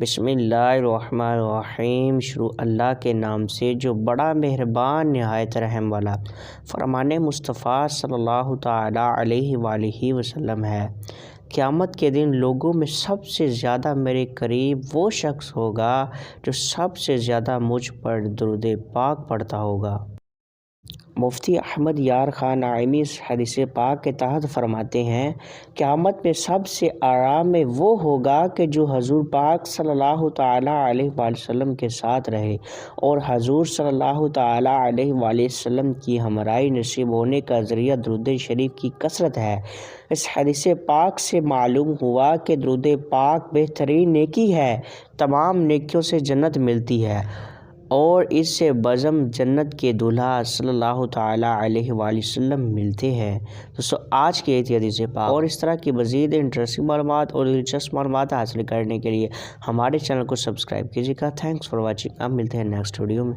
بسم اللہ الرحمن الرحیم، شروع اللہ کے نام سے جو بڑا مہربان نہایت رحم والا۔ فرمان مصطفیٰ صلی اللہ تعالیٰ علیہ وآلہ وسلم ہے، قیامت کے دن لوگوں میں سب سے زیادہ میرے قریب وہ شخص ہوگا جو سب سے زیادہ مجھ پر درود پاک پڑھتا ہوگا۔ مفتی احمد یار خان نعیمی اس حدیث پاک کے تحت فرماتے ہیں، قیامت میں سب سے آرام میں وہ ہوگا کہ جو حضور پاک صلی اللہ تعالیٰ علیہ وآلہ وسلم کے ساتھ رہے، اور حضور صلی اللہ تعالیٰ علیہ وآلہ وسلم کی ہمراہی نصیب ہونے کا ذریعہ درود شریف کی کثرت ہے۔ اس حدیث پاک سے معلوم ہوا کہ درود پاک بہترین نیکی ہے، تمام نیکیوں سے جنت ملتی ہے، اور اس سے بزم جنت کے دولہا صلی اللہ تعالیٰ علیہ وآلہ وسلم ملتے ہیں۔ دوستو، آج کی حدیث پاک اور اس طرح کی مزید انٹرسٹنگ معلومات اور دلچسپ معلومات حاصل کرنے کے لیے ہمارے چینل کو سبسکرائب کیجیے گا۔ Thanks for watching. اب ملتے ہیں نیکسٹ ویڈیو میں۔